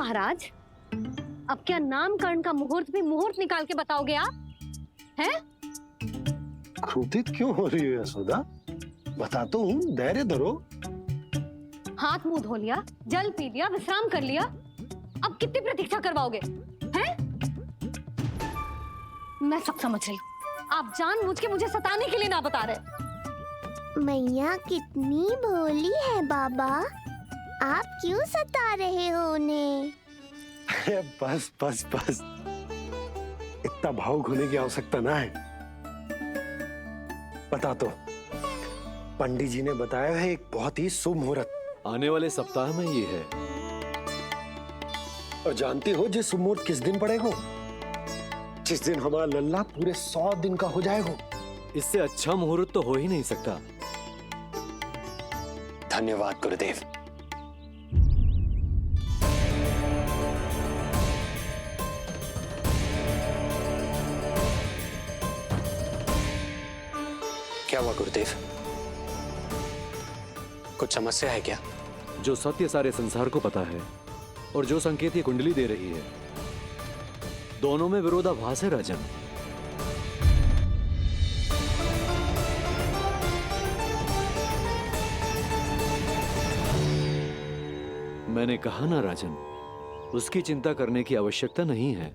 महाराज, अब क्या नामकरण का मुहूर्त भी मुहूर्त निकाल के बताओगे आप? हैं? क्रोधित क्यों हो रही हो यशोदा? बताता हूँ, धैर्य धरो। हाथ मुंह धो लिया, जल पी लिया, विश्राम कर लिया, अब कितनी प्रतीक्षा करवाओगे? हैं? मैं सब समझ रही हूँ, आप जानबूझ के मुझे सताने के लिए ना बता रहे। मैया कितनी भोली है बाबा, आप क्यों सता रहे हो उन्हें? बस बस बस, इतना भावुक होने की आवश्यकता ना है। बता तो, पंडित जी ने बताया है एक बहुत ही शुभ मुहूर्त आने वाले सप्ताह में ये है। और जानते हो जिस शुभ मुहूर्त किस दिन पड़ेगा? जिस दिन हमारा लल्ला पूरे 100 दिन का हो जाएगा। इससे अच्छा मुहूर्त तो हो ही नहीं सकता। धन्यवाद गुरुदेव। क्या हुआ गुरुदेव? कुछ समस्या है क्या? जो सत्य सारे संसार को पता है और जो संकेत ये कुंडली दे रही है, दोनों में विरोधाभास है राजन। मैंने कहा ना राजन, उसकी चिंता करने की आवश्यकता नहीं है।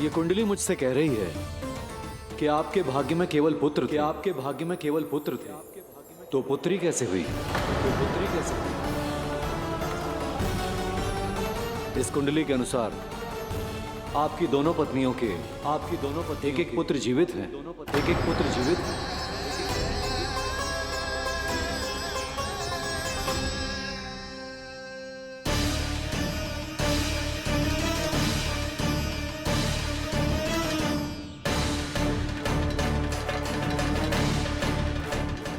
ये कुंडली मुझसे कह रही है कि आपके भाग्य में केवल पुत्र थे। आपके भाग्य में केवल पुत्र थे, तो पुत्री कैसे हुई? इस कुंडली के अनुसार आपकी दोनों पत्नियों के एक-एक पुत्र जीवित हैं। एक-एक पुत्र जीवित हैं।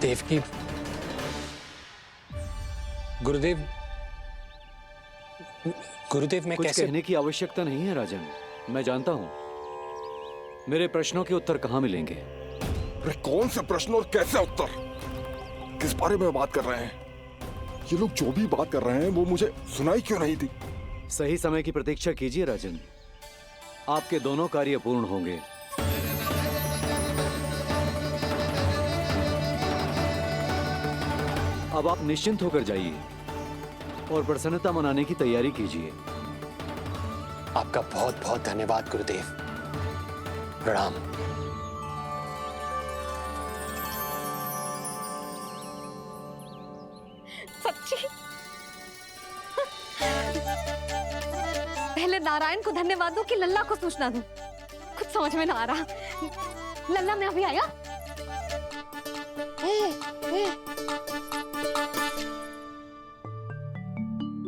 देवकी, गुरुदेव मैं कुछ कैसे? कहने की आवश्यकता नहीं है राजन, मैं जानता हूं मेरे प्रश्नों के उत्तर कहां मिलेंगे। अरे कौन से प्रश्न और कैसे उत्तर? किस बारे में बात कर रहे हैं? ये लोग जो भी बात कर रहे हैं वो मुझे सुनाई क्यों नहीं दी? सही समय की प्रतीक्षा कीजिए राजन, आपके दोनों कार्य पूर्ण होंगे। अब आप निश्चिंत होकर जाइए और प्रसन्नता मनाने की तैयारी कीजिए। आपका बहुत बहुत धन्यवाद गुरुदेव। प्रणाम। सच्ची? पहले नारायण को धन्यवाद दूं कि लल्ला को सूचना दूं? कुछ समझ में ना आ रहा। लल्ला मैं अभी आया।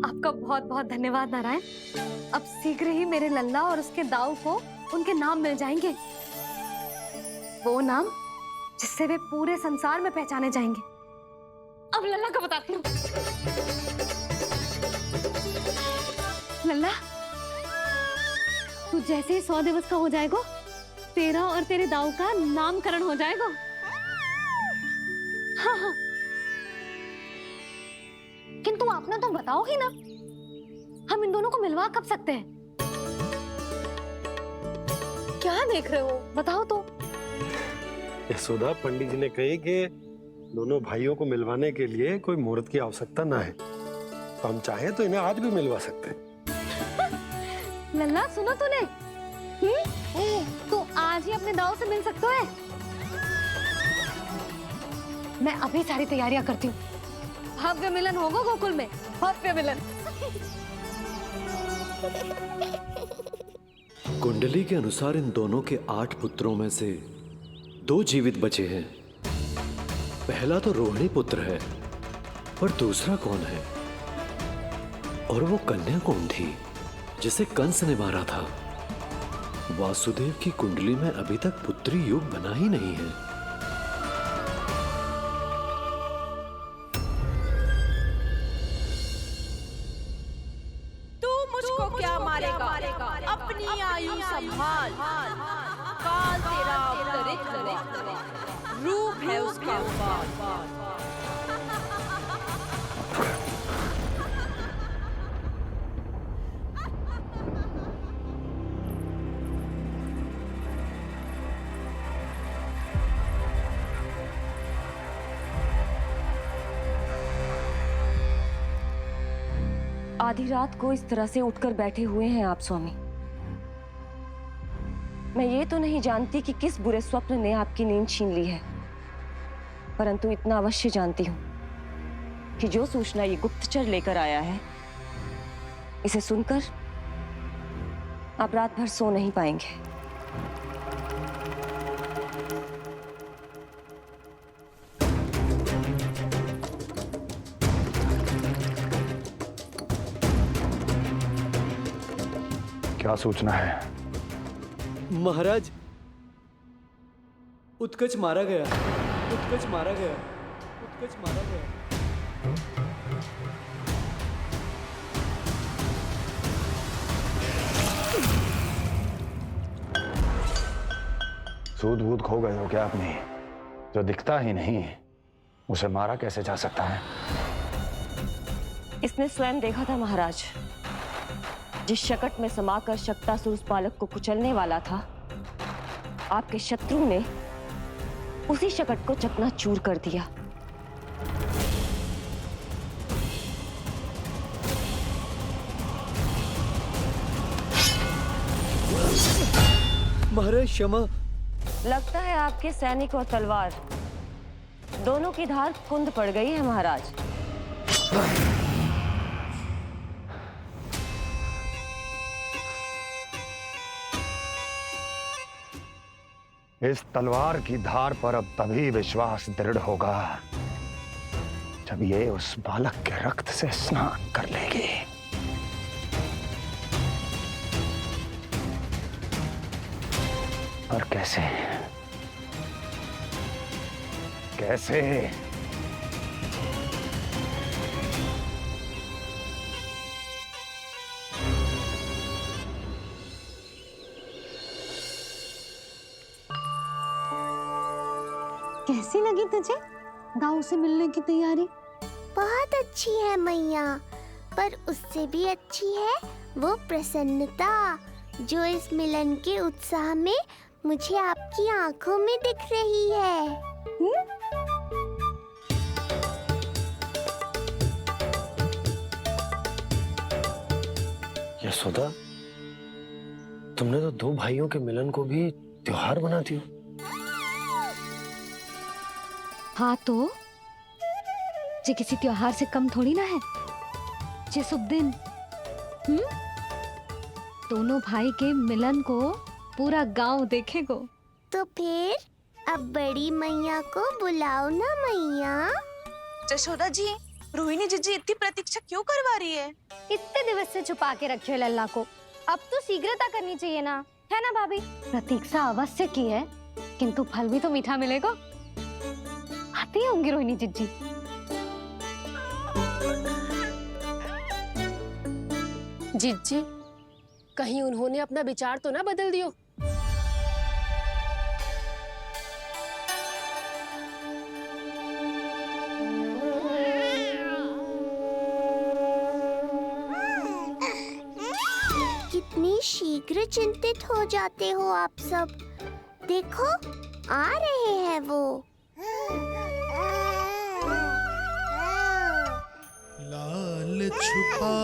आपका बहुत बहुत धन्यवाद नारायण। अब शीघ्र ही मेरे लल्ला और उसके दाऊ को उनके नाम मिल जाएंगे, वो नाम जिससे वे पूरे संसार में पहचाने जाएंगे। अब लल्ला का बताती हूँ। लल्ला, तू जैसे ही 100 दिवस का हो जाएगा, तेरा और तेरे दाऊ का नामकरण हो जाएगा। हाँ हाँ, किंतु आप ना तो बताओ ही ना, हम इन दोनों को मिलवा कब सकते हैं? क्या देख रहे हो, बताओ तो। यशोदा, पंडित जी ने कही कि दोनों भाइयों को मिलवाने के लिए कोई मुहूर्त की आवश्यकता ना है, तो हम चाहे तो इन्हें आज भी मिलवा सकते हैं। लल्ला सुनो तूने, तू आज ही अपने दाऊ से मिल सकता है। मैं अभी सारी तैयारियां करती हूँ। भव्य मिलन होगा गोकुल में, भव्य मिलन। कुंडली के अनुसार इन दोनों के 8 पुत्रों में से 2 जीवित बचे हैं। पहला तो रोहिणी पुत्र है, पर दूसरा कौन है? और वो कन्या कौन थी जिसे कंस ने मारा था? वासुदेव की कुंडली में अभी तक पुत्री योग बना ही नहीं है। अपनी आयु संभाल, काल तेरा अवतरित रूप है उसका। आधी रात को इस तरह से उठकर बैठे हुए हैं आप स्वामी? मैं ये तो नहीं जानती कि किस बुरे स्वप्न ने आपकी नींद छीन ली है, परंतु इतना अवश्य जानती हूं कि जो सूचना ये गुप्तचर लेकर आया है, इसे सुनकर आप रात भर सो नहीं पाएंगे। क्या सूचना है? महाराज, उत्कच मारा गया, उत्कच मारा गया, उत्कच मारा गया। सूद वूद खो गए हो क्या अपनी? जो दिखता ही नहीं उसे मारा कैसे जा सकता है? इसने स्वयं देखा था महाराज, जिस शकट में समाकर शक्तासुर उस बालक को कुचलने वाला था, आपके शत्रु ने उसी शकट को चकनाचूर कर दिया। महाराज क्षमा। लगता है आपके सैनिक और तलवार दोनों की धार कुंद पड़ गई है महाराज। इस तलवार की धार पर अब तभी विश्वास दृढ़ होगा जब ये उस बालक के रक्त से स्नान कर लेगी। और कैसे? कैसे? कैसी लगी तुझे दाऊ से मिलने की तैयारी? बहुत अच्छी है मैया, पर उससे भी अच्छी है वो प्रसन्नता जो इस मिलन के उत्साह में मुझे आपकी आंखों में दिख रही है। यशोदा, तुमने तो दो भाइयों के मिलन को भी त्योहार बना दिया। हाँ तो ये किसी त्योहार से कम थोड़ी ना है। ये शुभ दिन दोनों भाई के मिलन को पूरा गांव देखेगो। तो फिर अब बड़ी मैया को बुलाओ ना मैया। यशोदा जी, रोहिणी जीजी इतनी प्रतीक्षा क्यों करवा रही है? इतने दिवस से छुपा के रखे लल्ला को, अब तो शीघ्रता करनी चाहिए ना, है ना भाभी? प्रतीक्षा अवश्य की है, किंतु फल भी तो मीठा मिलेगा। आती होंगी रोहिणी जीजी। जीजी, कहीं उन्होंने अपना विचार तो ना बदल दियो? कितनी शीघ्र चिंतित हो जाते हो आप सब। देखो आ रहे हैं वो। लाल छुपा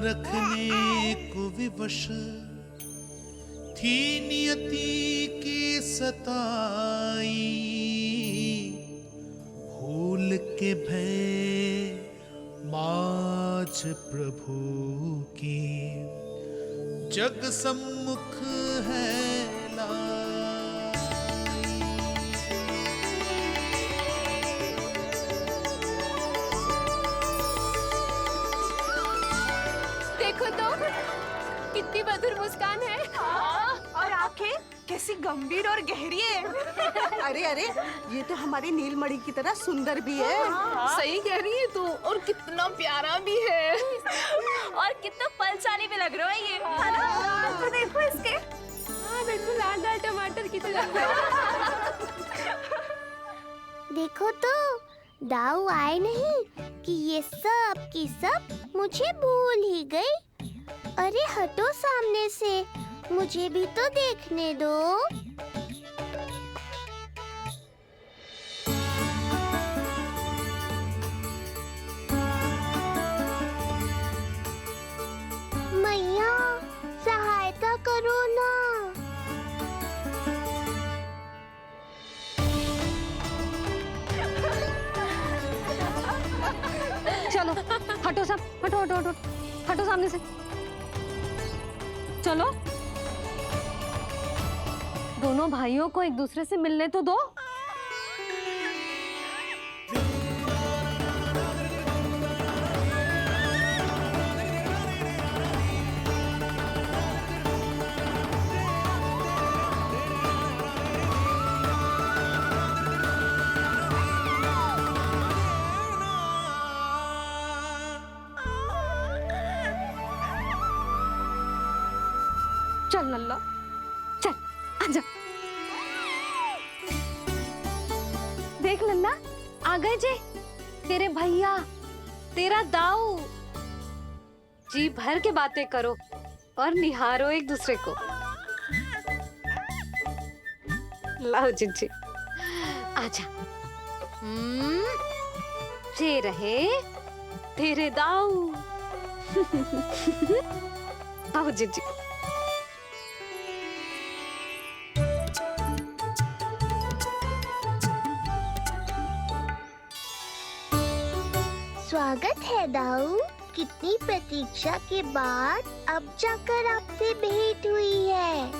रखने को विवश थी नियति की सताई, भूल के भय माज प्रभु की जग सम्मुख है देखो तो कितनी मधुर मुस्कान है। और आंखें कैसी गंभीर और गहरी है। अरे अरे, ये तो हमारी नीलमणि की तरह सुंदर भी है। सही कह रही है तू, और कितना प्यारा भी है, और कितना पलसानी भी लग रहा है ये, है ना? तो देखो इसके, हाँ बिल्कुल लाल लाल टमाटर की तरह। देखो तो दाऊ आए नहीं कि ये सब की सब मुझे भूल ही गई। अरे हटो सामने से, मुझे भी तो देखने दो। हटो हटो हटो हटो सामने से। चलो दोनों भाइयों को एक दूसरे से मिलने तो दो। चल लल्ला चल आजा। देख लल्ला आ गए जे तेरे भैया, तेरा दाऊ। जी भर के बातें करो और निहारो एक दूसरे को। लाओ जिज्जी आजा। ये रहे तेरे दाऊ। आओ जिज्जी। स्वागत है दाऊ। कितनी प्रतीक्षा के बाद अब जाकर आपसे भेंट हुई है।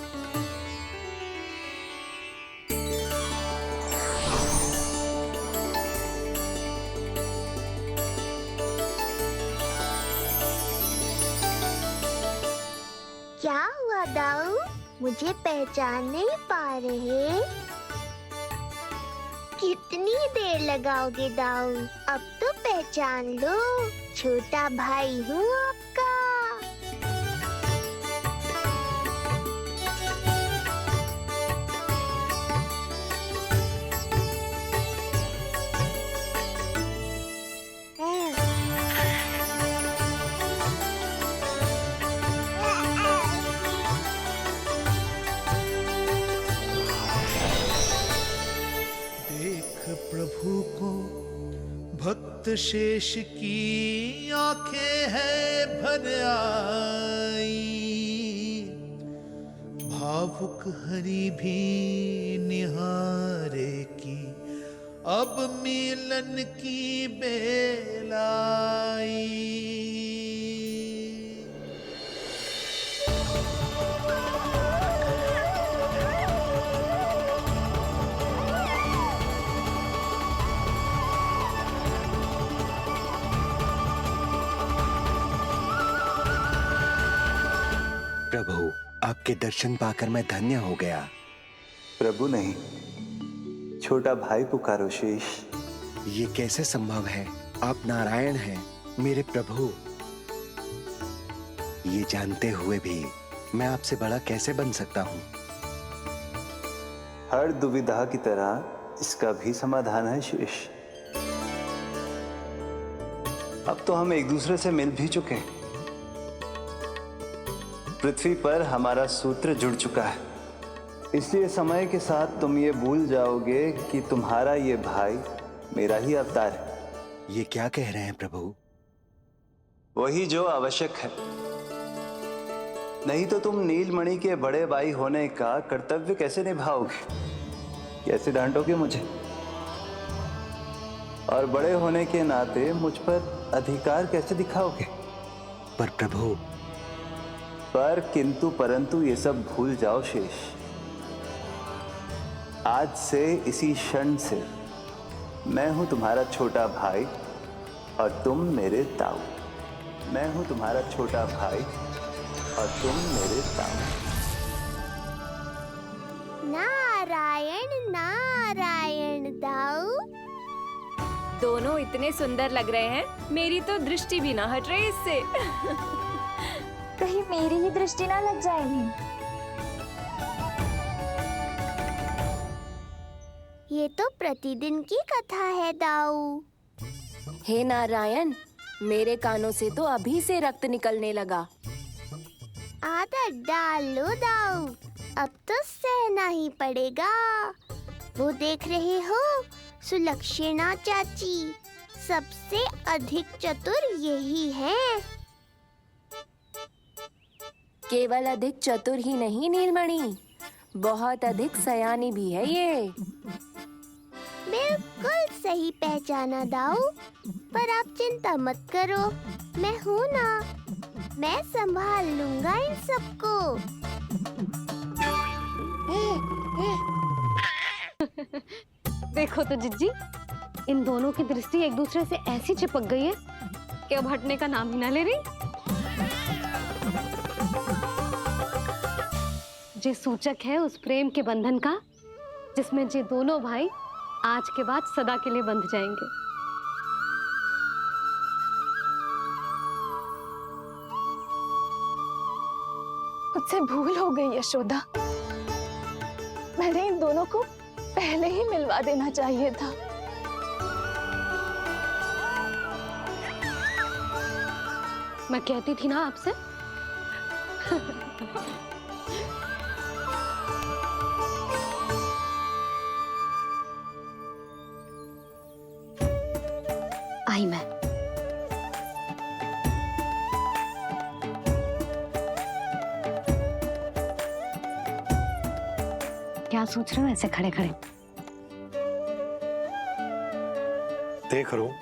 क्या हुआ दाऊ? मुझे पहचान नहीं पा रहे? कितनी देर लगाओगे दाऊ? अब तो पहचान लो, छोटा भाई हूँ आपका। प्रभु को भक्त शेष की आंखें हैं भर आई, भावुक हरि भी निहारे की अब मिलन की बेल आई। प्रभु, आपके दर्शन पाकर मैं धन्य हो गया। प्रभु नहीं, छोटा भाई पुकारो शेष। ये कैसे संभव है? आप नारायण हैं, मेरे प्रभु। ये जानते हुए भी मैं आपसे बड़ा कैसे बन सकता हूँ? हर दुविधा की तरह इसका भी समाधान है शेष। अब तो हम एक दूसरे से मिल भी चुके हैं। पृथ्वी पर हमारा सूत्र जुड़ चुका है, इसलिए समय के साथ तुम ये भूल जाओगे कि तुम्हारा ये भाई मेरा ही अवतार है। ये क्या कह रहे हैं प्रभु? वही जो आवश्यक है, नहीं तो तुम नीलमणि के बड़े भाई होने का कर्तव्य कैसे निभाओगे? कैसे डांटोगे मुझे? और बड़े होने के नाते मुझ पर अधिकार कैसे दिखाओगे? पर प्रभु, पर किंतु परंतु ये सब भूल जाओ शेष। आज से इसी क्षण से मैं हूं तुम्हारा छोटा भाई और तुम मेरे ताऊ। मैं हूं तुम्हारा छोटा भाई और तुम मेरे ताऊ। नारायण नारायण दाऊ। दोनों इतने सुंदर लग रहे हैं, मेरी तो दृष्टि भी ना हट रही इससे। कहीं मेरी ही दृष्टि ना लग जाएगी। ये तो प्रतिदिन की कथा है दाऊ। हे नारायण, मेरे कानों से तो अभी से रक्त निकलने लगा। आदत डाल लो दाऊ, अब तो सहना ही पड़ेगा। वो देख रहे हो, सुलक्षणा चाची सबसे अधिक चतुर यही है। केवल अधिक चतुर ही नहीं नीलमणि, बहुत अधिक सयानी भी है ये। बिल्कुल सही पहचाना दाऊ, पर आप चिंता मत करो, मैं हूँ ना, मैं संभाल लूंगा इन सबको। देखो तो जिज्जी, इन दोनों की दृष्टि एक दूसरे से ऐसी चिपक गई है कि अब हटने का नाम ही ना ले रही। ये सूचक है उस प्रेम के बंधन का जिसमें ये दोनों भाई आज के बाद सदा के लिए बंध जाएंगे। मुझसे भूल हो गई यशोदा, मैंने इन दोनों को पहले ही मिलवा देना चाहिए था। मैं कहती थी ना आपसे। आई मैं। क्या सोच रहे हो ऐसे खड़े खड़े? देख रहा हूं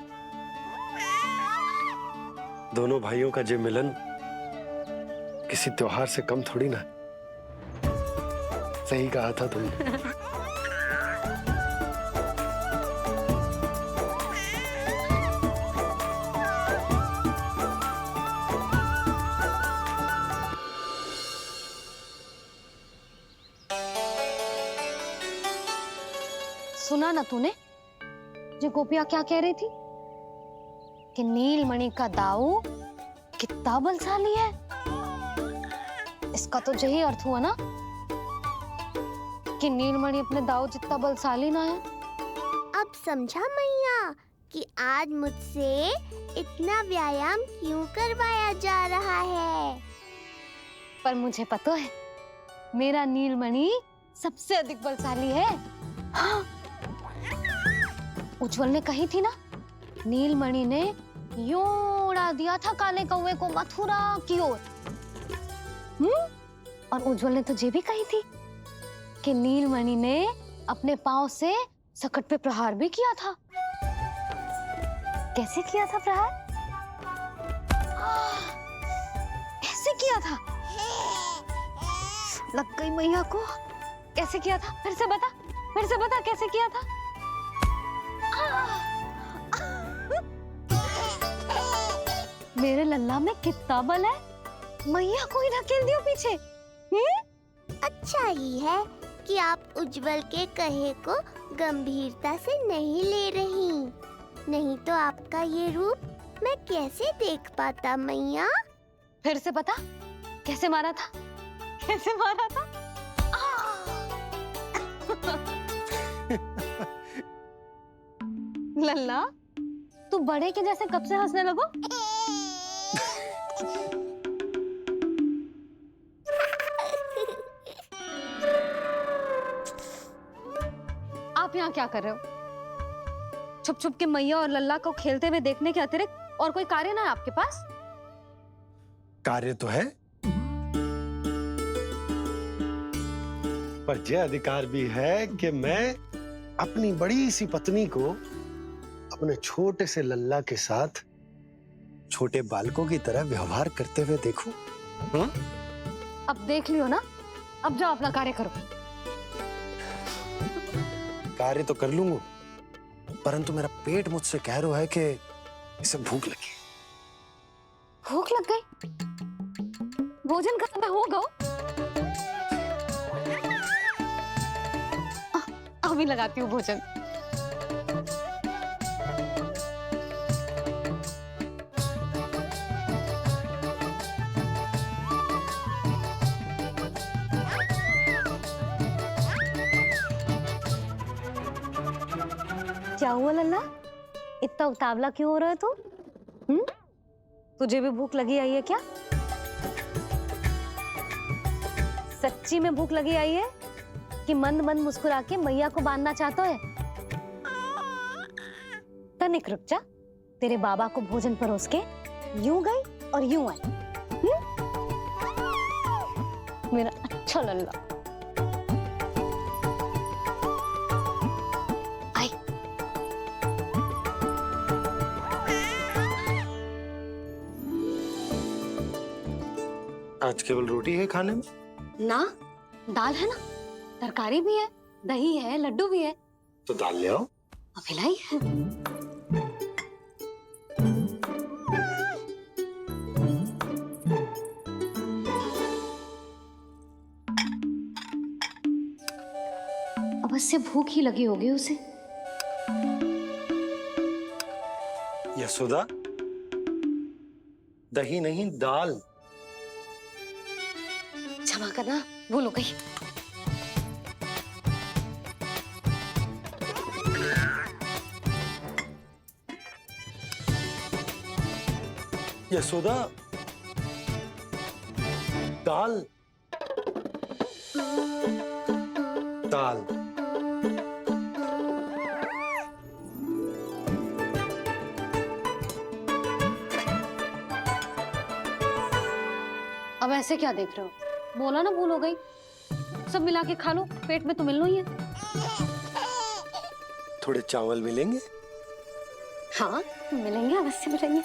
दोनों भाइयों का ये मिलन किसी त्योहार से कम थोड़ी ना। सही कहा था तुमने। सुना ना तूने जो गोपिया क्या कह रही थी कि नीलमणि का दाऊ कितना बलशाली है। इसका तो यही अर्थ हुआ ना कि नीलमणि अपने दाऊ जितना बलशाली ना है। अब समझा मैया कि आज मुझसे इतना व्यायाम क्यों करवाया जा रहा है। पर मुझे पता है मेरा नीलमणि सबसे अधिक बलशाली है। हाँ। उज्जवल ने कही थी ना, नीलमणि ने यूं उड़ा दिया था काले कौवे को मथुरा की ओर। और उज्जवल ने तो ये भी कही थी कि नीलमणि ने अपने पांव से सकट पे प्रहार भी किया था। कैसे किया था प्रहार? कैसे किया था? लग गई मैया को। कैसे किया था? फिर से बता कैसे किया था? मेरे लल्ला में कितना बल है। मैया को ही ढकेल दियो पीछे। अच्छा ही है कि आप उज्जवल के कहे को गंभीरता से नहीं ले रही, नहीं तो आपका ये रूप मैं कैसे देख पाता मैया। फिर से बता कैसे मारा था? कैसे मारा था? लल्ला तू बड़े के जैसे कब से हंसने लगो? आप यहाँ क्या कर रहे हो? छुप छुप के मैया और लल्ला को खेलते हुए देखने के अतिरिक्त और कोई कार्य ना है आपके पास? कार्य तो है, पर यह अधिकार भी है कि मैं अपनी बड़ी सी पत्नी को अपने छोटे से लल्ला के साथ छोटे बालकों की तरह व्यवहार करते हुए देखूं। अब देख लियो ना, अब जाओ अपना कार्य करो। कार्य तो कर लूंगा, परंतु मेरा पेट मुझसे कह रहा है कि इसे भूख लगी। भूख लग गई? भोजन का समय होगा। अभी लगाती हूँ भोजन। क्या हुआ लल्ला, इतना उतावला क्यों हो रहा है तू? तुझे भी भूख लगी आई है क्या? सच्ची में भूख लगी आई है कि मंद मंद मुस्कुरा के मैया को बांधना चाहता है? तनिक रुक जा, तेरे बाबा को भोजन परोस के यूं गई और यूं आई। मेरा अच्छा लल्ला। आज केवल रोटी है खाने में? ना, दाल है ना, तरकारी भी है, दही है, लड्डू भी है। तो दाल ले आओ। अभी लाई है। अवश्य भूख ही लगी होगी उसे। यशोदा, दही नहीं दाल। क्षमा करना, भूल हो गई। यशोदा, दाल दाल। अब ऐसे क्या देख रहे हो? बोला ना भूल हो गई। सब मिला के खा लो, पेट में तो मिलना ही है। थोड़े चावल मिलेंगे? हाँ मिलेंगे, अवश्य मिलेंगे।